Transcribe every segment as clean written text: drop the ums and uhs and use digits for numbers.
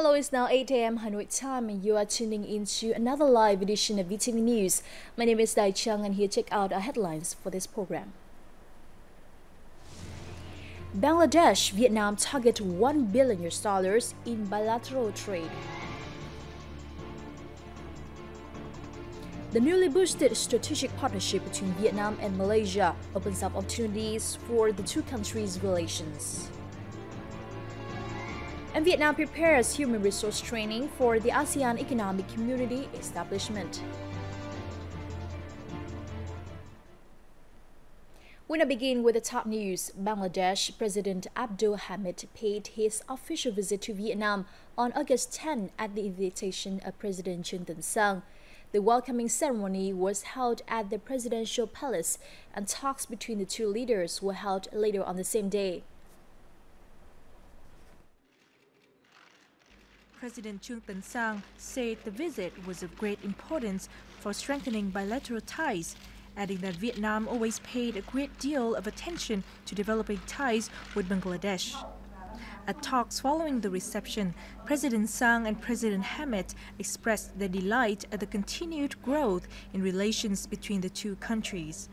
Hello, it's now 8 a.m. Hanoi time and you are tuning into another live edition of VietnamChina News. My name is Dai Chung and here check out our headlines for this program. Bangladesh, Vietnam target $1 billion in bilateral trade. The newly boosted strategic partnership between Vietnam and Malaysia opens up opportunities for the two countries' relations. And Vietnam prepares human resource training for the ASEAN Economic Community establishment. We now begin with the top news. Bangladesh President Abdul Hamid paid his official visit to Vietnam on August 10 at the invitation of President Trương Tân Sang. The welcoming ceremony was held at the Presidential Palace, and talks between the two leaders were held later on the same day. President Trương Tân Sang said the visit was of great importance for strengthening bilateral ties, adding that Vietnam always paid a great deal of attention to developing ties with Bangladesh. At talks following the reception, President Sang and President Hamid expressed their delight at the continued growth in relations between the two countries.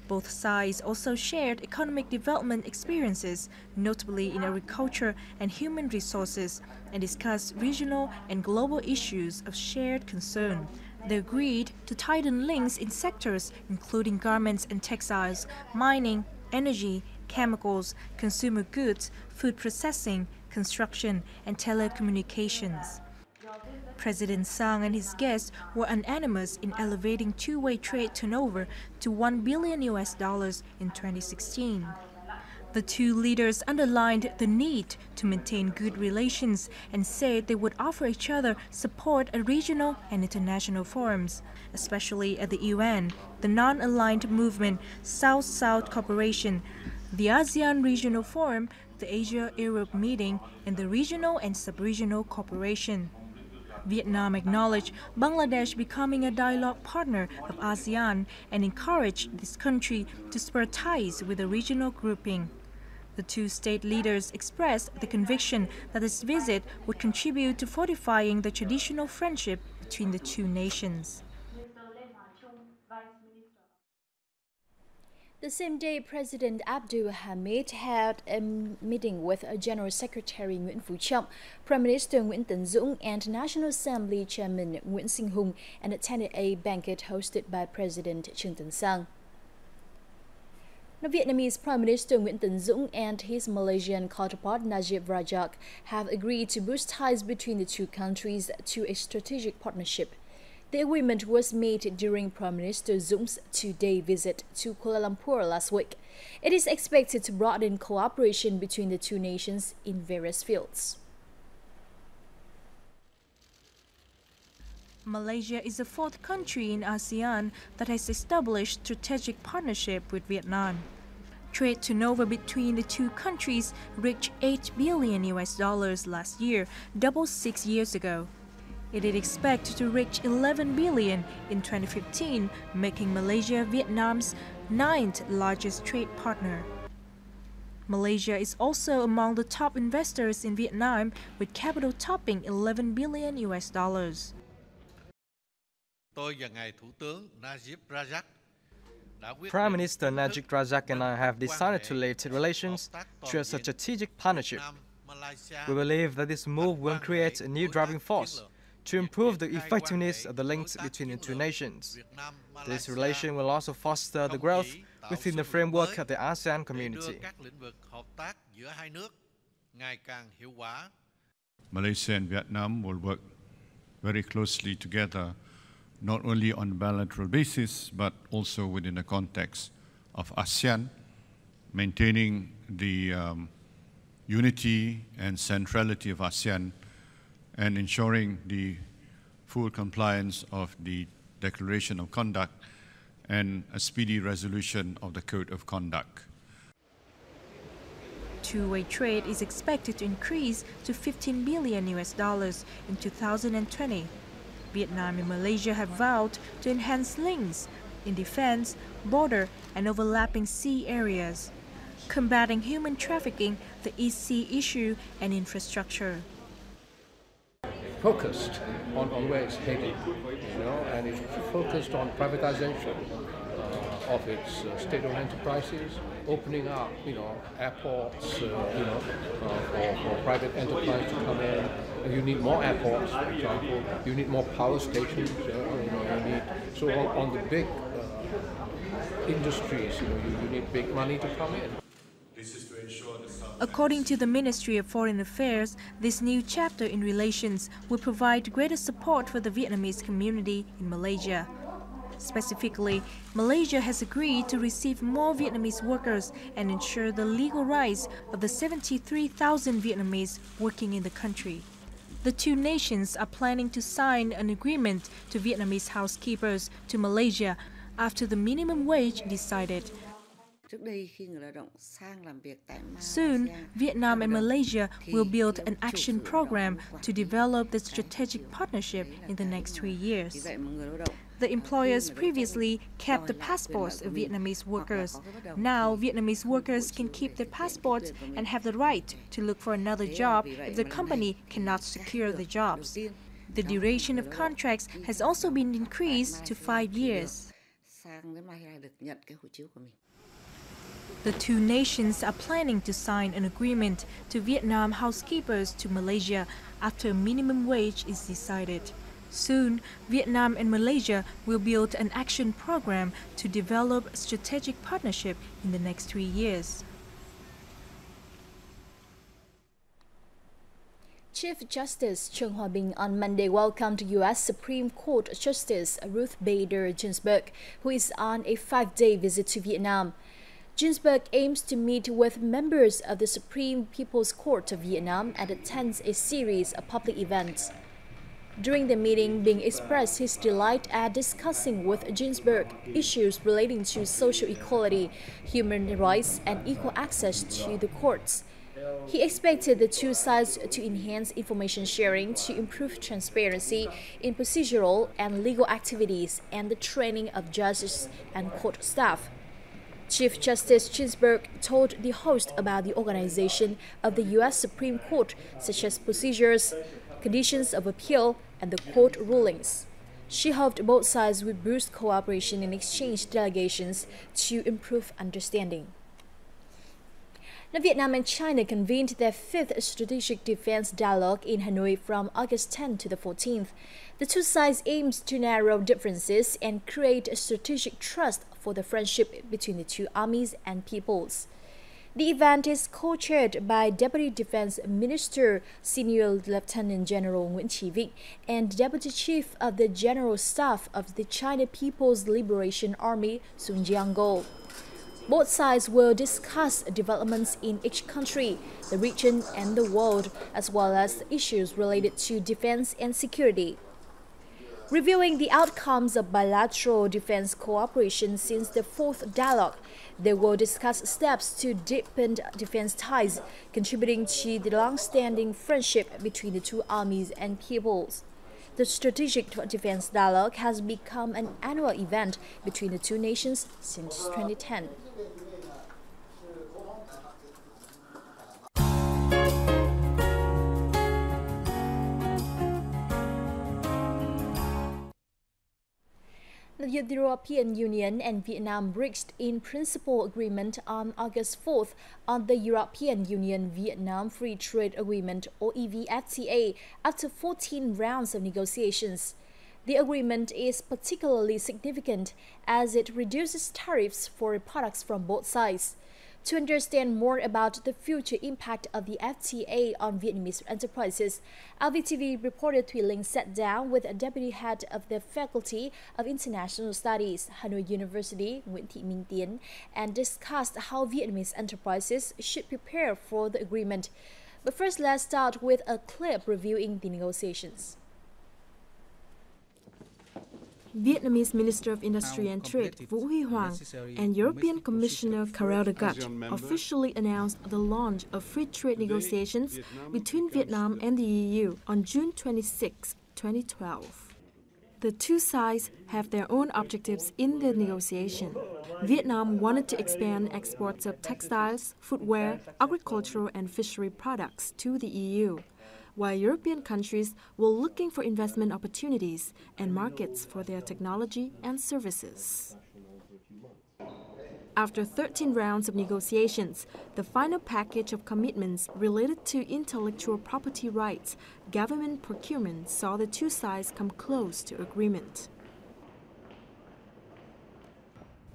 Both sides also shared economic development experiences, notably in agriculture and human resources, and discussed regional and global issues of shared concern. They agreed to tighten links in sectors including garments and textiles, mining, energy, chemicals, consumer goods, food processing, construction, and telecommunications. President Sang and his guests were unanimous in elevating two-way trade turnover to $1 billion in 2016. The two leaders underlined the need to maintain good relations and said they would offer each other support at regional and international forums, especially at the UN, the non-aligned movement South-South Cooperation, the ASEAN Regional Forum, the Asia-Europe Meeting, and the Regional and Sub-Regional Cooperation. Vietnam acknowledged Bangladesh becoming a dialogue partner of ASEAN and encouraged this country to spur ties with the regional grouping. The two state leaders expressed the conviction that this visit would contribute to fortifying the traditional friendship between the two nations. The same day, President Abdul Hamid had a meeting with General Secretary Nguyễn Phú Trọng, Prime Minister Nguyễn Tấn Dũng, and National Assembly Chairman Nguyễn Sinh Hùng, and attended a banquet hosted by President Trương Tân Sang. Now, Vietnamese Prime Minister Nguyễn Tấn Dũng and his Malaysian counterpart Najib Razak have agreed to boost ties between the two countries to a strategic partnership. The agreement was made during Prime Minister Dũng two-day visit to Kuala Lumpur last week. It is expected to broaden cooperation between the two nations in various fields. Malaysia is the fourth country in ASEAN that has established strategic partnership with Vietnam. Trade turnover between the two countries reached $8 billion last year, double 6 years ago. It is expected to reach $11 billion in 2015, making Malaysia Vietnam's 9th largest trade partner. Malaysia is also among the top investors in Vietnam, with capital topping $11 billion. Prime Minister Najib Razak and I have decided to lead relations to a strategic partnership. We believe that this move will create a new driving force to improve the effectiveness of the links between the two nations. This relation will also foster the growth within the framework of the ASEAN community. Malaysia and Vietnam will work very closely together, not only on a bilateral basis, but also within the context of ASEAN, maintaining the unity and centrality of ASEAN and ensuring the full compliance of the Declaration of Conduct and a speedy resolution of the Code of Conduct. Two-way trade is expected to increase to $15 billion in 2020. Vietnam and Malaysia have vowed to enhance links in defense, border, and overlapping sea areas, combating human trafficking, the East Sea issue, and infrastructure. focused on where it's headed, and it's focused on privatization of its state-owned enterprises, opening up, airports, for private enterprise to come in. You need more airports, for example. You need more power stations. So on the big industries, you need big money to come in. According to the Ministry of Foreign Affairs, this new chapter in relations will provide greater support for the Vietnamese community in Malaysia. Specifically, Malaysia has agreed to receive more Vietnamese workers and ensure the legal rights of the 73,000 Vietnamese working in the country. The two nations are planning to sign an agreement to Vietnamese housekeepers to Malaysia after the minimum wage decided. Soon, Vietnam and Malaysia will build an action program to develop the strategic partnership in the next 3 years. The employers previously kept the passports of Vietnamese workers. Now, Vietnamese workers can keep their passports and have the right to look for another job if the company cannot secure the jobs. The duration of contracts has also been increased to 5 years. The two nations are planning to sign an agreement to Vietnam housekeepers to Malaysia after a minimum wage is decided. Soon, Vietnam and Malaysia will build an action program to develop a strategic partnership in the next 3 years. Chief Justice Chung Hwa-bing on Monday welcomed U.S. Supreme Court Justice Ruth Bader Ginsburg, who is on a 5-day visit to Vietnam. Ginsburg aims to meet with members of the Supreme People's Court of Vietnam and attends a series of public events. During the meeting, Bing expressed his delight at discussing with Ginsburg issues relating to social equality, human rights, and equal access to the courts. He expected the two sides to enhance information sharing to improve transparency in procedural and legal activities and the training of judges and court staff. Chief Justice Ginsburg told the host about the organization of the U.S. Supreme Court, such as procedures, conditions of appeal, and the court rulings. She hoped both sides would boost cooperation and exchange delegations to improve understanding. Now, Vietnam and China convened their 5th Strategic Defense Dialogue in Hanoi from August 10 to the 14th. The two sides aimed to narrow differences and create a strategic trust for the friendship between the two armies and peoples. The event is co-chaired by Deputy Defense Minister Senior Lieutenant General Nguyễn Chí Vịnh and Deputy Chief of the General Staff of the China People's Liberation Army, Sun Jianguo. Both sides will discuss developments in each country, the region, and the world, as well as issues related to defense and security. Reviewing the outcomes of bilateral defense cooperation since the 4th dialogue, they will discuss steps to deepen defense ties, contributing to the long-standing friendship between the two armies and peoples. The Strategic Defense Dialogue has become an annual event between the two nations since 2010. The European Union and Vietnam reached in principle agreement on August 4th on the European Union-Vietnam Free Trade Agreement or EVFTA after 14 rounds of negotiations. The agreement is particularly significant as it reduces tariffs for products from both sides. To understand more about the future impact of the FTA on Vietnamese enterprises, LVTV reporter Thùy Linh sat down with a deputy head of the Faculty of International Studies, Hanoi University, Nguyễn Thị Minh Tiến, and discussed how Vietnamese enterprises should prepare for the agreement. But first, let's start with a clip reviewing the negotiations. Vietnamese Minister of Industry and Trade Vũ Huy Hoàng and European Commissioner Karel de Gucht officially announced the launch of free trade negotiations between Vietnam and the EU on June 26, 2012. The two sides have their own objectives in the negotiation. Vietnam wanted to expand exports of textiles, footwear, agricultural and fishery products to the EU, while European countries were looking for investment opportunities and markets for their technology and services. After 13 rounds of negotiations, the final package of commitments related to intellectual property rights, government procurement saw the two sides come close to agreement.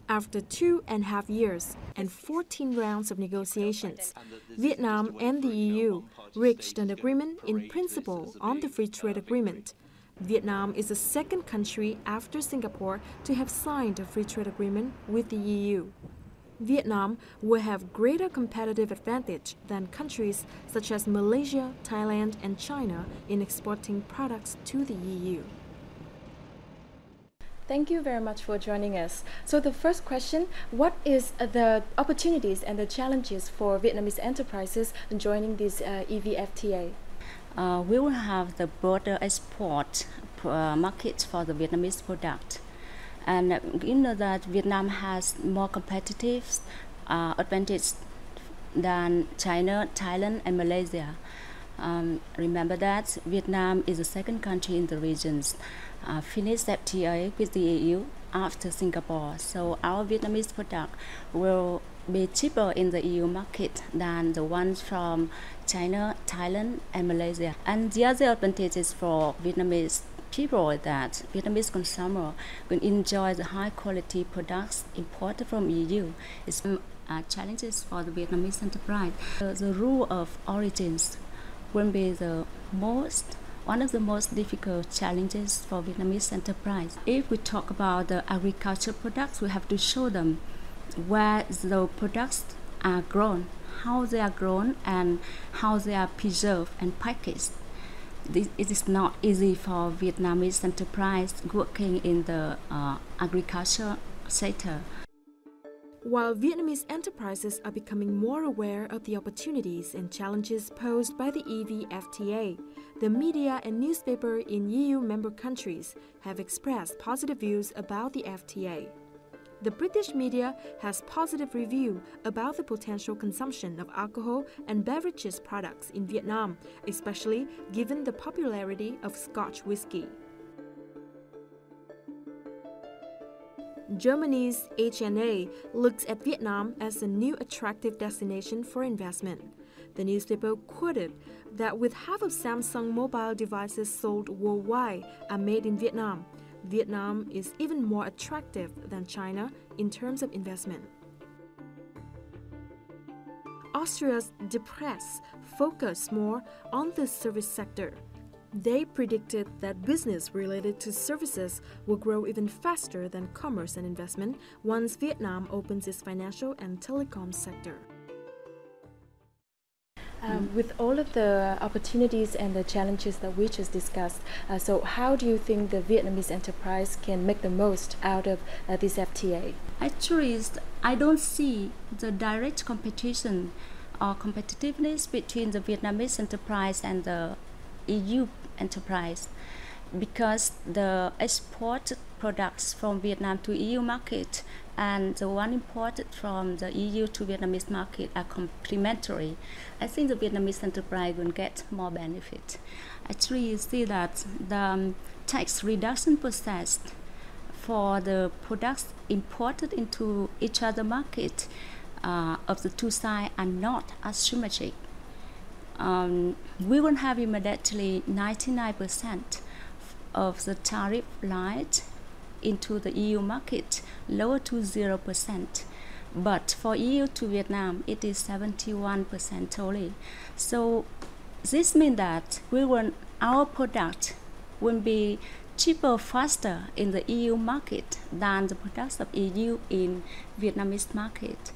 After 2.5 years and 14 rounds of negotiations, Vietnam and the EU reached an agreement in principle on the free trade agreement. Vietnam is the second country after Singapore to have signed a free trade agreement with the EU. Vietnam will have greater competitive advantage than countries such as Malaysia, Thailand, and China in exporting products to the EU. Thank you very much for joining us. So the first question, what is the opportunities and the challenges for Vietnamese enterprises joining this EVFTA? We will have the broader export market for the Vietnamese product. And you know that Vietnam has more competitive advantage than China, Thailand, and Malaysia. Remember that Vietnam is the second country in the regions finished FTA with the EU after Singapore. So our Vietnamese product will be cheaper in the EU market than the ones from China, Thailand, and Malaysia. And the other advantages for Vietnamese people is that Vietnamese consumer will enjoy the high quality products imported from EU. It's challenges for the Vietnamese enterprise. The rule of origins will be one of the most difficult challenges for Vietnamese enterprise. If we talk about the agricultural products, we have to show them where the products are grown, how they are grown, and how they are preserved and packaged. It is not easy for Vietnamese enterprise working in the agriculture sector. While Vietnamese enterprises are becoming more aware of the opportunities and challenges posed by the EVFTA, the media and newspaper in EU member countries have expressed positive views about the FTA. The British media has positive review about the potential consumption of alcohol and beverages products in Vietnam, especially given the popularity of Scotch whisky. Germany's HNA looks at Vietnam as a new attractive destination for investment. The newspaper quoted that with half of Samsung mobile devices sold worldwide are made in Vietnam, Vietnam is even more attractive than China in terms of investment. Austria's Die Presse focused more on the service sector. They predicted that business related to services will grow even faster than commerce and investment once Vietnam opens its financial and telecom sector. With all of the opportunities and the challenges that we just discussed, so how do you think the Vietnamese enterprise can make the most out of this FTA? Actually, I don't see the direct competition or competitiveness between the Vietnamese enterprise and the EU enterprise, because the exported products from Vietnam to EU market and the one imported from the EU to Vietnamese market are complementary. I think the Vietnamese enterprise will get more benefit. Actually, you see that the tax reduction process for the products imported into each other market of the two sides are not asymmetric. We will have immediately 99% of the tariff light into the EU market, lower to 0%. But for EU to Vietnam, it is 71% only. So this means that our product will be cheaper, faster in the EU market than the products of EU in Vietnamese market.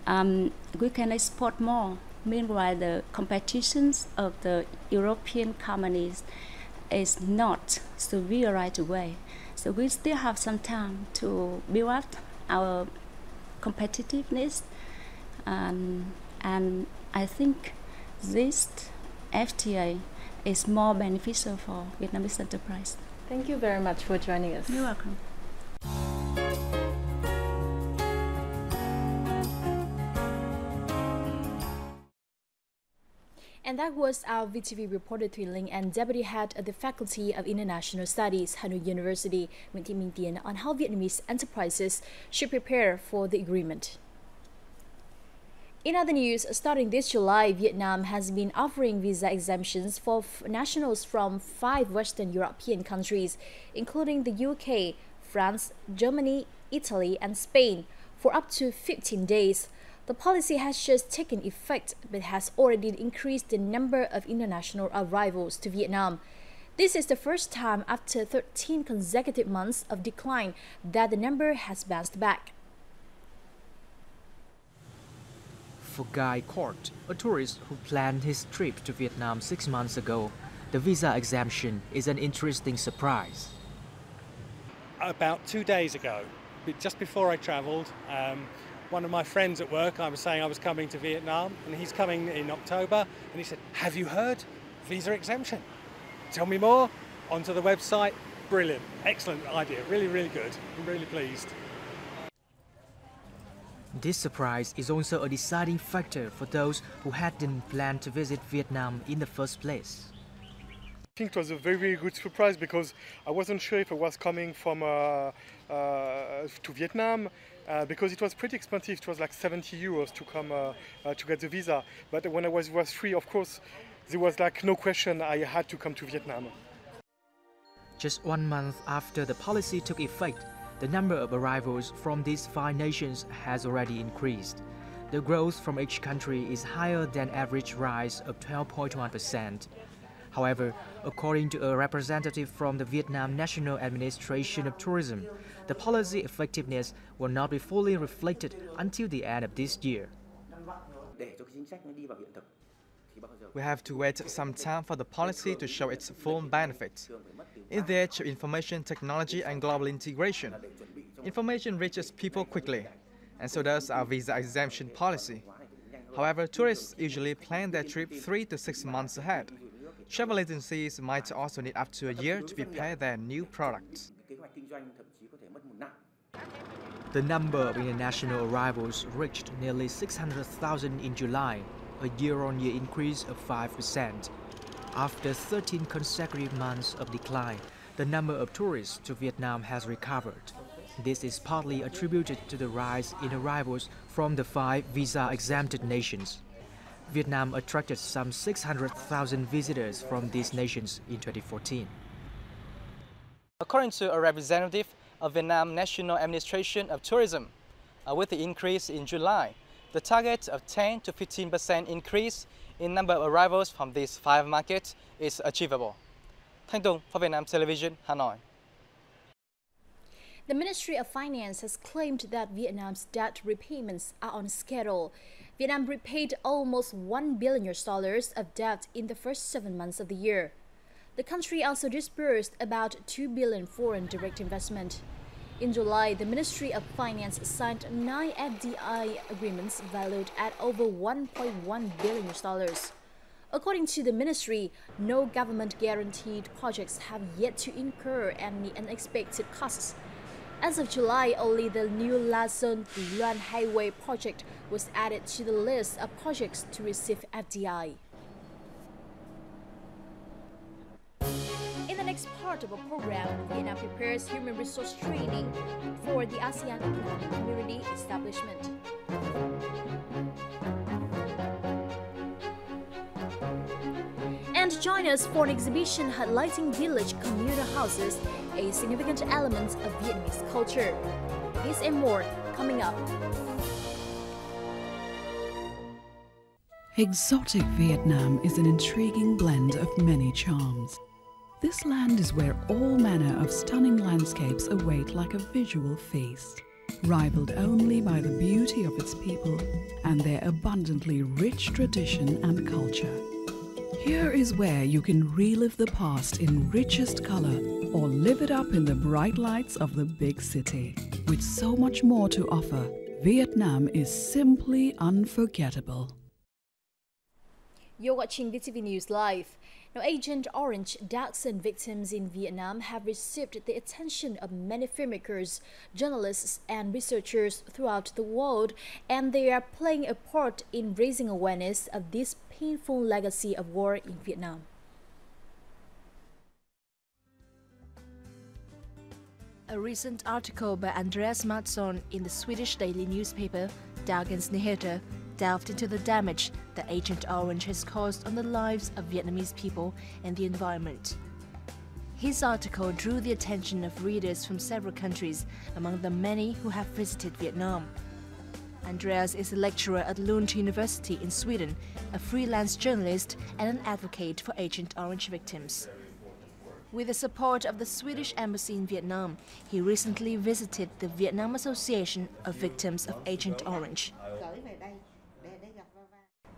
We can export more. Meanwhile, the competitions of the European companies is not severe right away. So we still have some time to build up our competitiveness, and I think this FTA is more beneficial for Vietnamese enterprise. Thank you very much for joining us. You're welcome. And that was our VTV reporter Thùy Linh and Deputy Head of the Faculty of International Studies, Hanoi University, Nguyễn Thị Minh Tiến, on how Vietnamese enterprises should prepare for the agreement. In other news, starting this July, Vietnam has been offering visa exemptions for nationals from 5 Western European countries, including the UK, France, Germany, Italy, and Spain, for up to 15 days. The policy has just taken effect but has already increased the number of international arrivals to Vietnam. This is the first time after 13 consecutive months of decline that the number has bounced back. For Guy Court, a tourist who planned his trip to Vietnam 6 months ago, the visa exemption is an interesting surprise. About 2 days ago, just before I travelled, one of my friends at work, I was saying I was coming to Vietnam, and he's coming in October, and he said, "Have you heard? Visa exemption. Tell me more." Onto the website. Brilliant. Excellent idea. Really, really good. I'm really pleased. This surprise is also a deciding factor for those who hadn't planned to visit Vietnam in the first place. I think it was a very, very good surprise because I wasn't sure if I was coming from to Vietnam because it was pretty expensive. It was like 70 euros to come to get the visa. But when I was free, of course, there was like no question I had to come to Vietnam. Just 1 month after the policy took effect, the number of arrivals from these 5 nations has already increased. The growth from each country is higher than average rise of 12.1%. However, according to a representative from the Vietnam National Administration of Tourism, the policy effectiveness will not be fully reflected until the end of this year. We have to wait some time for the policy to show its full benefit. In the age of information technology and global integration, information reaches people quickly, and so does our visa exemption policy. However, tourists usually plan their trip 3 to 6 months ahead. Travel agencies might also need up to a year to prepare their new products. The number of international arrivals reached nearly 600,000 in July, a year-on-year increase of 5%. After 13 consecutive months of decline, the number of tourists to Vietnam has recovered. This is partly attributed to the rise in arrivals from the 5 visa-exempted nations. Vietnam attracted some 600,000 visitors from these nations in 2014. According to a representative of Vietnam National Administration of Tourism, with the increase in July, the target of 10 to 15% increase in number of arrivals from these 5 markets is achievable. Thanh Tùng for Vietnam Television, Hanoi. The Ministry of Finance has claimed that Vietnam's debt repayments are on schedule. Vietnam repaid almost $1 billion of debt in the first 7 months of the year. The country also disbursed about $2 billion foreign direct investment. In July, the Ministry of Finance signed 9 FDI agreements valued at over $1.1 billion. According to the ministry, no government-guaranteed projects have yet to incur any unexpected costs. As of July, only the new La Son-Luan Highway project was added to the list of projects to receive FDI. In the next part of our program, Vietnam prepares human resource training for the ASEAN Economic Community establishment. And join us for an exhibition highlighting village communal houses, a significant element of Vietnamese culture. This and more coming up. Exotic Vietnam is an intriguing blend of many charms. This land is where all manner of stunning landscapes await like a visual feast, rivaled only by the beauty of its people and their abundantly rich tradition and culture. Here is where you can relive the past in richest color or live it up in the bright lights of the big city. With so much more to offer, Vietnam is simply unforgettable. You're watching VTV News Live. Now, Agent Orange dioxin victims in Vietnam have received the attention of many filmmakers, journalists, and researchers throughout the world, and they are playing a part in raising awareness of this painful legacy of war in Vietnam. A recent article by Andreas Mattsson in the Swedish daily newspaper Dagens Nyheter delved into the damage that Agent Orange has caused on the lives of Vietnamese people and the environment. His article drew the attention of readers from several countries, among them many who have visited Vietnam. Andreas is a lecturer at Lund University in Sweden, a freelance journalist and an advocate for Agent Orange victims. With the support of the Swedish Embassy in Vietnam, he recently visited the Vietnam Association of Victims of Agent Orange.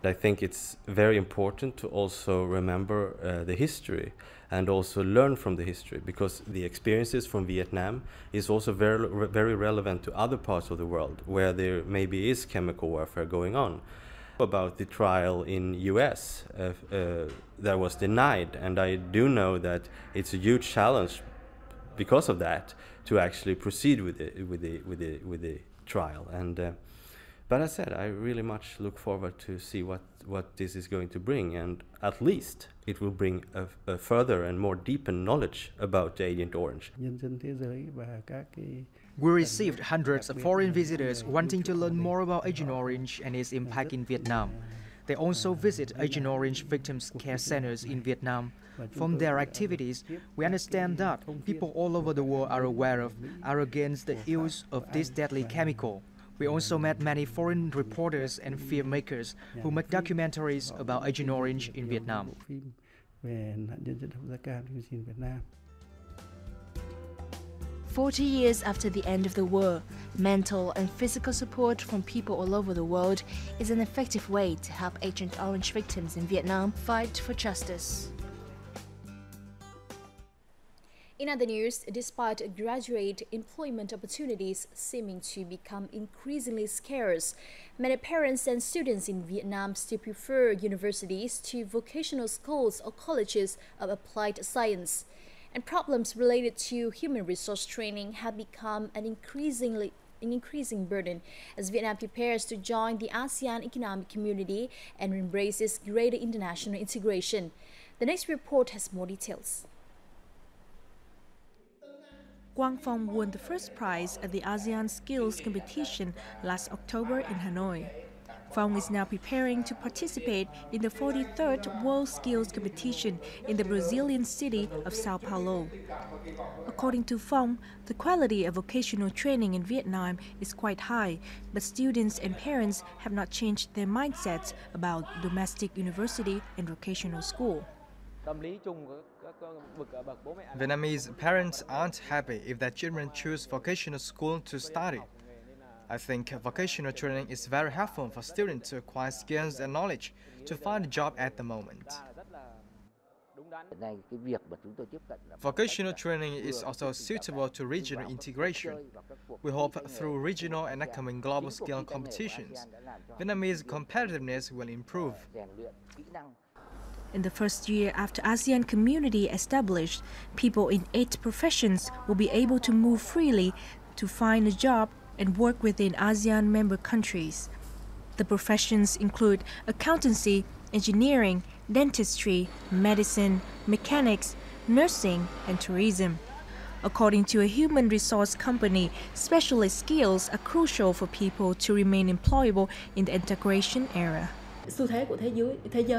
I think it's very important to also remember the history and also learn from the history, because the experiences from Vietnam is also very relevant to other parts of the world where there maybe is chemical warfare going on. About the trial in US that was denied, and I do know that it's a huge challenge because of that to actually proceed with the trial. And but as I said, I really much look forward to see what this is going to bring, and at least it will bring a further and more deepened knowledge about Agent Orange. We received hundreds of foreign visitors wanting to learn more about Agent Orange and its impact in Vietnam. They also visit Agent Orange victims' care centers in Vietnam. From their activities, we understand that people all over the world are against the use of this deadly chemical. We also met many foreign reporters and filmmakers who make documentaries about Agent Orange in Vietnam. 40 years after the end of the war, mental and physical support from people all over the world is an effective way to help Agent Orange victims in Vietnam fight for justice. In other news, despite graduate employment opportunities seeming to become increasingly scarce, many parents and students in Vietnam still prefer universities to vocational schools or colleges of applied science. And problems related to human resource training have become an increasing burden as Vietnam prepares to join the ASEAN economic community and embraces greater international integration. The next report has more details. Quang Phong won the first prize at the ASEAN Skills Competition last October in Hanoi. Phong is now preparing to participate in the 43rd World Skills Competition in the Brazilian city of Sao Paulo. According to Phong, the quality of vocational training in Vietnam is quite high, but students and parents have not changed their mindsets about domestic university and vocational school. Vietnamese parents aren't happy if their children choose vocational school to study. I think vocational training is very helpful for students to acquire skills and knowledge to find a job at the moment. Vocational training is also suitable to regional integration. We hope through regional and upcoming global skill competitions, Vietnamese competitiveness will improve. In the first year after ASEAN community established, people in 8 professions will be able to move freely to find a job and work within ASEAN member countries. The professions include accountancy, engineering, dentistry, medicine, mechanics, nursing, and tourism. According to a human resource company, specialist skills are crucial for people to remain employable in the integration era.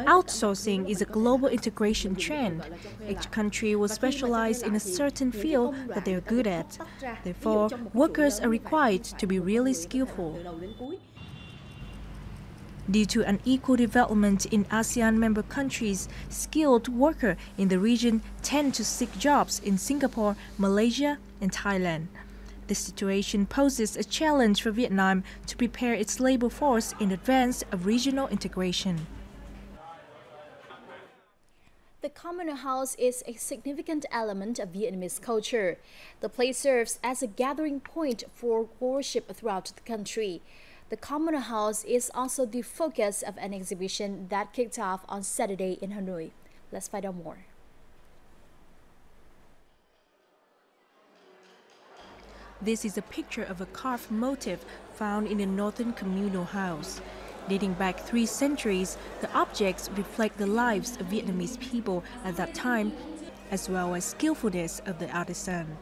Outsourcing is a global integration trend. Each country will specialize in a certain field that they are good at. Therefore, workers are required to be really skillful. Due to unequal development in ASEAN member countries, skilled workers in the region tend to seek jobs in Singapore, Malaysia, and Thailand. This situation poses a challenge for Vietnam to prepare its labor force in advance of regional integration. The communal house is a significant element of Vietnamese culture. The place serves as a gathering point for worship throughout the country. The communal house is also the focus of an exhibition that kicked off on Saturday in Hanoi. Let's find out more. This is a picture of a carved motif found in a northern communal house. Dating back 3 centuries, the objects reflect the lives of Vietnamese people at that time, as well as skillfulness of the artisan.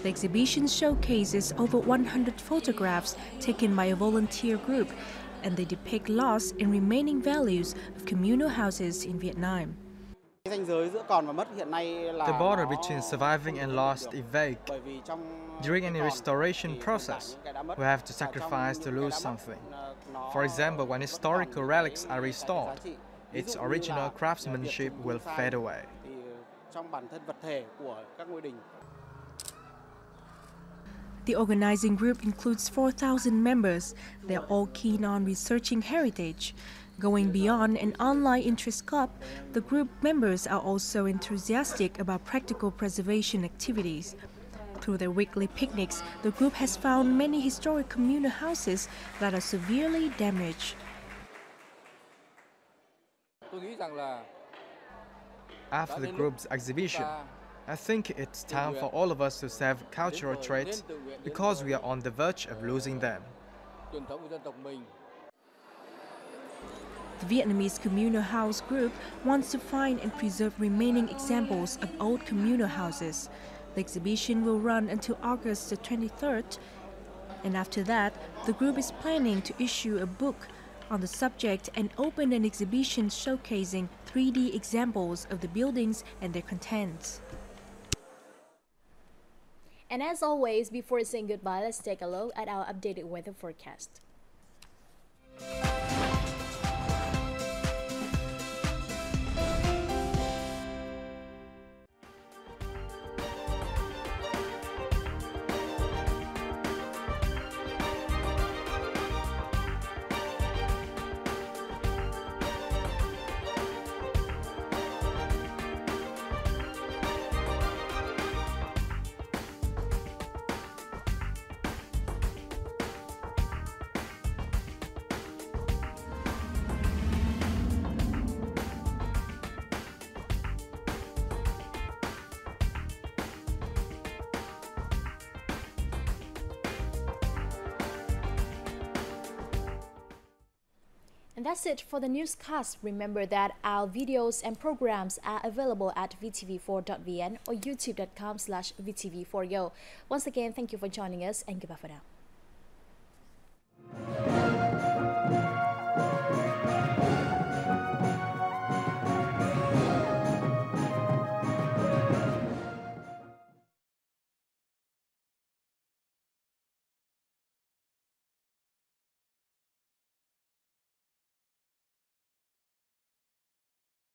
The exhibition showcases over 100 photographs taken by a volunteer group, and they depict lost and remaining values of communal houses in Vietnam. The border between surviving and lost is vague. During any restoration process, we have to sacrifice to lose something. For example, when historical relics are restored, its original craftsmanship will fade away. The organizing group includes 4,000 members. They are all keen on researching heritage. Going beyond an online interest club, the group members are also enthusiastic about practical preservation activities. Through their weekly picnics, the group has found many historic communal houses that are severely damaged. After the group's exhibition, I think it's time for all of us to save cultural traits because we are on the verge of losing them. The Vietnamese Communal House Group wants to find and preserve remaining examples of old communal houses. The exhibition will run until August the 23rd, and after that, the group is planning to issue a book on the subject and open an exhibition showcasing 3D examples of the buildings and their contents. And as always, before saying goodbye, let's take a look at our updated weather forecast. And that's it for the newscast. Remember that our videos and programs are available at vtv4.vn or youtube.com/vtv4yo. Once again, thank you for joining us and goodbye for now.